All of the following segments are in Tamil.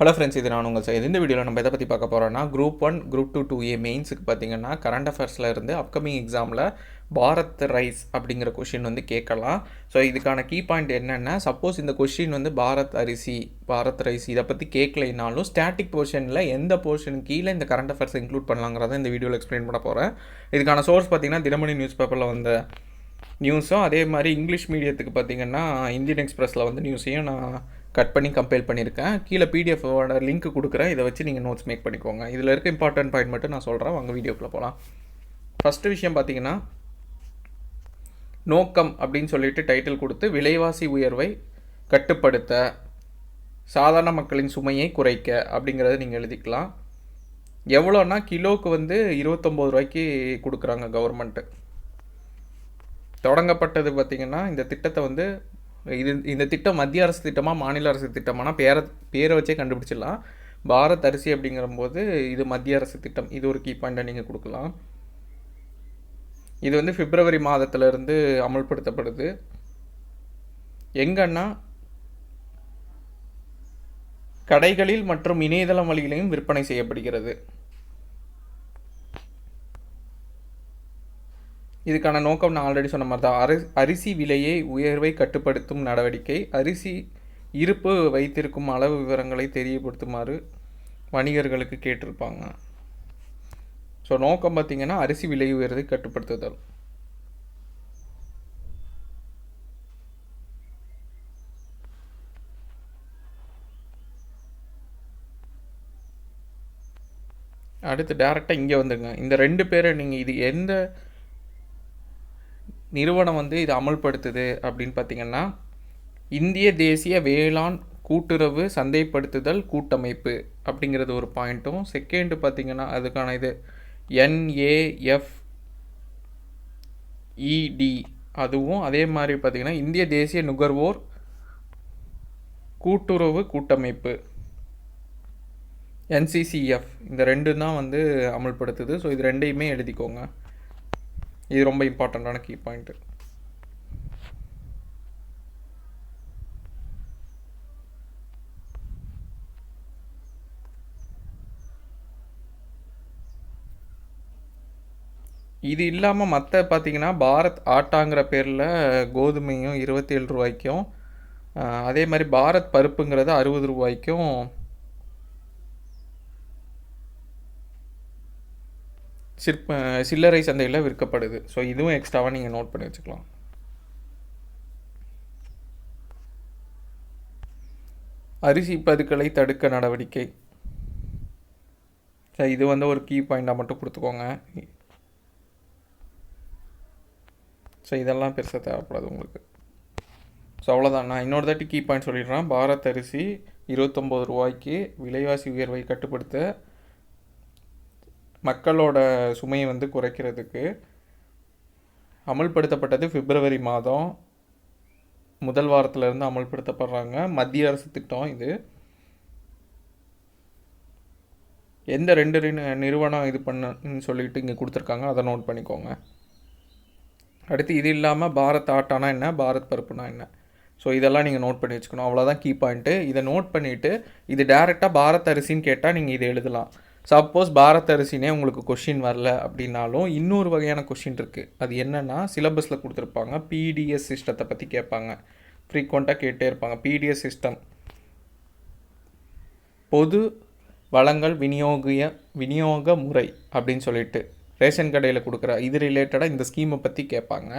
ஹலோ ஃப்ரெண்ட்ஸ், இது நான் உங்கள் சைடு. இந்த வீடியோவில் நம்ம எதை பற்றி பார்க்க போகிறோன்னா, குரூப் 1 குரூப் 2 2A மெயின்ஸுக்கு பார்த்தீங்கன்னா கரண்ட் அஃபேர்ஸில் இருந்து அப்கமிங் எக்ஸாமில் பாரத் ரைஸ் அப்படிங்கிற கொஷின் வந்து கேட்கலாம். ஸோ இதுக்கான கீ பாயிண்ட் என்னென்னா, சப்போஸ் இந்த கொஷின் வந்து பாரத் ரைஸ் இதை பற்றி கேட்கலைனாலும் ஸ்டாட்டிக் போர்ஷனில் எந்த போர்ஷனுக்கு கீழே இந்த கரண்ட் அஃபேர்ஸ் இன்க்ளூட் பண்ணலாங்கிறத இந்த வீடியோவில் எக்ஸ்பிளைன் பண்ண போகிறேன். இதுக்கான சோர்ஸ் பார்த்தீங்கன்னா தினமணி நியூஸ் பேப்பரில் வந்த நியூஸும், அதே மாதிரி இங்கிலீஷ் மீடியத்துக்கு பார்த்தீங்கன்னா இந்தியன் எக்ஸ்பிரஸில் வந்து நியூஸையும் நான் கட் பண்ணி கம்பைல் பண்ணியிருக்கேன். கீழே பிடிஎஃபோட லிங்க் கொடுக்குறேன். இதை வச்சு நீங்கள் நோட்ஸ் மேக் பண்ணிக்கோங்க. இதில் இருக்க இம்பார்ட்டன்ட் பாயிண்ட் மட்டும் நான் சொல்கிறேன். வாங்க வீடியோக்குள்ளே போகலாம். ஃபஸ்ட்டு விஷயம் பார்த்தீங்கன்னா, நோக்கம் அப்படின்னு சொல்லிட்டு டைட்டில் கொடுத்து விலைவாசி உயர்வை கட்டுப்படுத்த, சாதாரண மக்களின் சுமையை குறைக்க அப்படிங்கிறத நீங்கள் எழுதிக்கலாம். எவ்வளோன்னா கிலோவுக்கு வந்து 29 ரூபாய்க்கு கொடுக்குறாங்க கவர்மெண்ட்டு. தொடங்கப்பட்டது பார்த்திங்கன்னா, இந்த திட்டத்தை வந்து இந்த திட்டம் மத்திய அரசு திட்டமாக மாநில அரசு திட்டமானா பேரை வச்சே கண்டுபிடிச்சிடலாம். பாரத் அரிசி அப்படிங்கிறபோது இது மத்திய அரசு திட்டம். இது ஒரு கீ பாயிண்டாக நீங்கள் கொடுக்கலாம். இது வந்து பிப்ரவரி மாதத்திலிருந்து அமல்படுத்தப்படுது. எங்கன்னா கடைகளில் மற்றும் இணையதளம் வழியிலையும் விற்பனை செய்யப்படுகிறது. இதுக்கான நோக்கம் நான் ஆல்ரெடி சொன்ன மாதிரி தான். அரிசி விலையை உயர்வை கட்டுப்படுத்தும் நடவடிக்கை. அரிசி இருப்பு வைத்திருக்கும் அளவு விவரங்களை தெரியப்படுத்துமாறு வணிகர்களுக்கு கேட்டிருப்பாங்க. ஸோ நோக்கம் பார்த்திங்கன்னா அரிசி விலை உயர்வை கட்டுப்படுத்துதல். அடுத்து டேரெக்டாக இங்கே வந்துங்க. இந்த ரெண்டு பேரை நீங்கள் இது எந்த நிறுவனம் வந்து இது அமல்படுத்துது அப்படின்னு பார்த்திங்கன்னா, இந்திய தேசிய வேளாண் கூட்டுறவு சந்தைப்படுத்துதல் கூட்டமைப்பு அப்படிங்கிறது ஒரு பாயிண்ட்டும். செகண்டு பார்த்திங்கன்னா அதுக்கான இது NAFED அதுவும். அதே மாதிரி பார்த்திங்கன்னா இந்திய தேசிய நுகர்வோர் கூட்டுறவு கூட்டமைப்பு NCCF, இந்த ரெண்டு தான் வந்து அமல்படுத்துது. ஸோ இது ரெண்டையுமே எழுதிக்கோங்க. இது ரொம்ப இம்பார்ட்டண்ட்டான கீ பாயிண்ட்டு. இது இல்லாமல் மற்ற பார்த்திங்கன்னா பாரத் ஆட்டாங்கிற பேரில் கோதுமையும் 27 ரூபாய்க்கும், அதே மாதிரி பாரத் பருப்புங்கிறது 60 ரூபாய்க்கும், சில்லறை சந்தையில் விற்கப்படுது. ஸோ இதுவும் எக்ஸ்ட்ராவாக நீங்கள் நோட் பண்ணி வச்சுக்கலாம். அரிசி பதுக்கலை தடுக்க நடவடிக்கை. ஸோ இது வந்து ஒரு கீ பாயிண்டாக மட்டும் கொடுத்துக்கோங்க. ஸோ இதெல்லாம் பெருசாக தேவைப்படாது உங்களுக்கு. ஸோ அவ்வளோதான். நான் இன்னொரு தாட்டி கீ பாயிண்ட் சொல்லிடுறேன். பாரத் அரிசி 29 ரூபாய்க்கு விலைவாசி உயர்வை கட்டுப்படுத்த, மக்களோட சுமையை வந்து குறைக்கிறதுக்கு அமல்படுத்தப்பட்டது பிப்ரவரி மாதம் முதல் வாரத்திலேருந்து அமல்படுத்தப்படுறாங்க. மத்திய அரசு திட்டம் இது. எந்த ரெண்டு நிறுவனம் இது பண்ணுன்னு சொல்லிட்டு இங்கே கொடுத்துருக்காங்க, அதை நோட் பண்ணிக்கோங்க. அடுத்து இது இல்லாமல் பாரத் ஆட்டானா என்ன, பாரத் பருப்புனா என்ன, ஸோ இதெல்லாம் நீங்கள் நோட் பண்ணி வச்சுக்கணும். அவ்வளோதான் கீ பாயிண்ட்டு. இதை நோட் பண்ணிவிட்டு இது டேரெக்டாக பாரத் அரிசின்னு கேட்டால் நீங்கள் இதை எழுதலாம். சப்போஸ் பாரத் அரிசினே உங்களுக்கு கொஷின் வரல அப்படின்னாலும் இன்னொரு வகையான கொஷின் இருக்குது. அது என்னென்னா, சிலபஸில் கொடுத்துருப்பாங்க. PDS சிஸ்டத்தை பற்றி கேட்பாங்க. ஃப்ரீக்வெண்ட்டாக கேட்டே இருப்பாங்க. PDS சிஸ்டம் பொது வளங்கள் விநியோக முறை அப்படின்னு சொல்லிட்டு ரேஷன் கடையில் கொடுக்குற இது ரிலேட்டடாக இந்த ஸ்கீமை பற்றி கேட்பாங்க.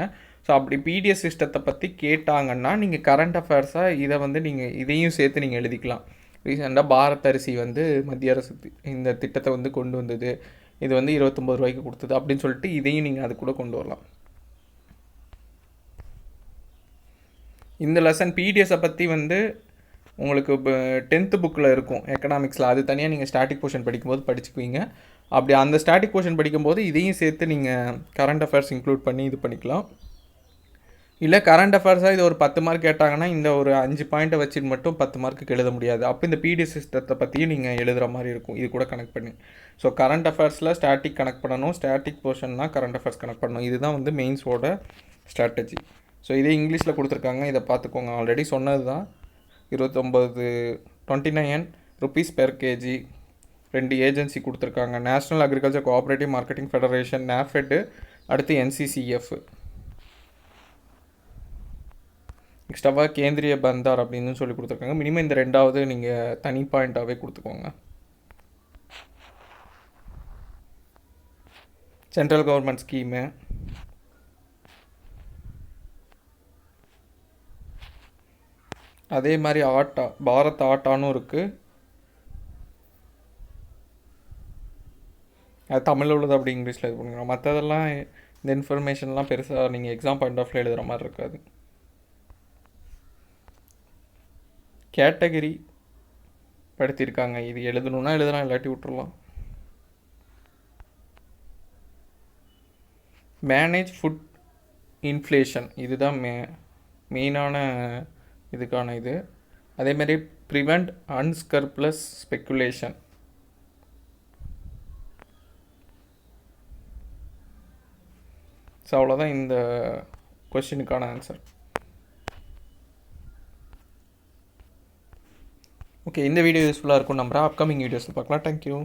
ஸோ அப்படி PDS சிஸ்டத்தை பற்றி கேட்டாங்கன்னா நீங்கள் கரண்ட் அஃபேர்ஸாக இதை வந்து நீங்கள் இதையும் சேர்த்து நீங்கள் எழுதிக்கலாம். ரீசெண்டாக பாரத் அரிசி வந்து மத்திய அரசு இந்த திட்டத்தை வந்து கொண்டு வந்தது, இது வந்து 29 ரூபாய்க்கு கொடுத்தது அப்படின்னு சொல்லிட்டு இதையும் நீங்கள் அது கூட கொண்டு வரலாம். இந்த லெசன் PDSஐ பற்றி வந்து உங்களுக்கு இப்போ 10th புக்கில் இருக்கும் எக்கனாமிக்ஸில். அது தனியாக நீங்கள் ஸ்டாட்டிக் போர்ஷன் படிக்கும்போது படிச்சுக்குவீங்க. அப்படி அந்த ஸ்டாட்டிக் போர்ஷன் படிக்கும்போது இதையும் சேர்த்து நீங்கள் கரண்ட் அஃபேர்ஸ் இன்க்ளூட் பண்ணி இது பண்ணிக்கலாம். இல்லை கரண்ட் அஃபேர்ஸாக இது ஒரு 10 மார்க் கேட்டாங்கன்னா இந்த ஒரு 5 பாயிண்ட்டை வச்சுட்டு மட்டும் 10 மார்க்குக்கு எழுத முடியாது. அப்போ இந்த PDS சிஸ்டத்தை பற்றியும் நீங்கள் எழுதுகிற மாதிரி இருக்கும், இது கூட கனெக்ட் பண்ணி. ஸோ கரண்ட் அஃபேர்ஸில் ஸ்டாட்டிக் கனெக்ட் பண்ணணும், ஸ்டாட்டிக் போர்ஷன்னா கரண்ட் அஃபேர்ஸ் கனெக்ட் பண்ணணும். இதுதான் வந்து மெயின்ஸோட ஸ்ட்ராட்டஜி. ஸோ இதே இங்கிலீஷில் கொடுத்துருக்காங்க, இதை பார்த்துக்கோங்க. ஆல்ரெடி சொன்னது தான். 29 29 ருபீஸ் பெர் கேஜி. 2 ஏஜென்சி கொடுத்துருக்காங்க. National agriculture cooperative marketing federation NAFED, அடுத்து NCCF. எக்ஸ்ட்ராவாக கேந்திரிய பந்தார் அப்படின்னு சொல்லி கொடுத்துருக்காங்க. மினிமம் இந்த 2வது நீங்கள் தனி பாயிண்ட்டாகவே கொடுத்துக்கோங்க. Central government scheme. அதே மாதிரி ஆட்டா, பாரத் ஆட்டானும் இருக்குது. அது தமிழில் உள்ளது அப்படி இங்கிலீஷில் இது பண்ணுங்க. மற்றதெல்லாம் இந்த இன்ஃபர்மேஷன்லாம் பெருசாக நீங்கள் எக்ஸாம் பாயிண்ட் ஆஃப்ல எழுதுகிற மாதிரி இருக்காது. கேட்டகரி படுத்தியிருக்காங்க. இது எழுதணுன்னா எழுதலாம், இல்லாட்டி விட்டுறலாம். மேனேஜ் ஃபுட் இன்ஃப்ளேஷன், இதுதான் மெயினான இதுக்கான இது. அதேமாதிரி ப்ரிவெண்ட் அன்ஸ்கர்ப்ளஸ் ஸ்பெக்குலேஷன். ஸோ அவ்வளோதான் இந்த கொஸ்டினுக்கான ஆன்சர். ஓகே, இந்த வீடியோ யூஸ்ஃபுல்லாக இருக்கும் நம்புகிறேன். அப்கமிங் வீடியோஸில் பார்க்கலாம். தேங்க்யூ.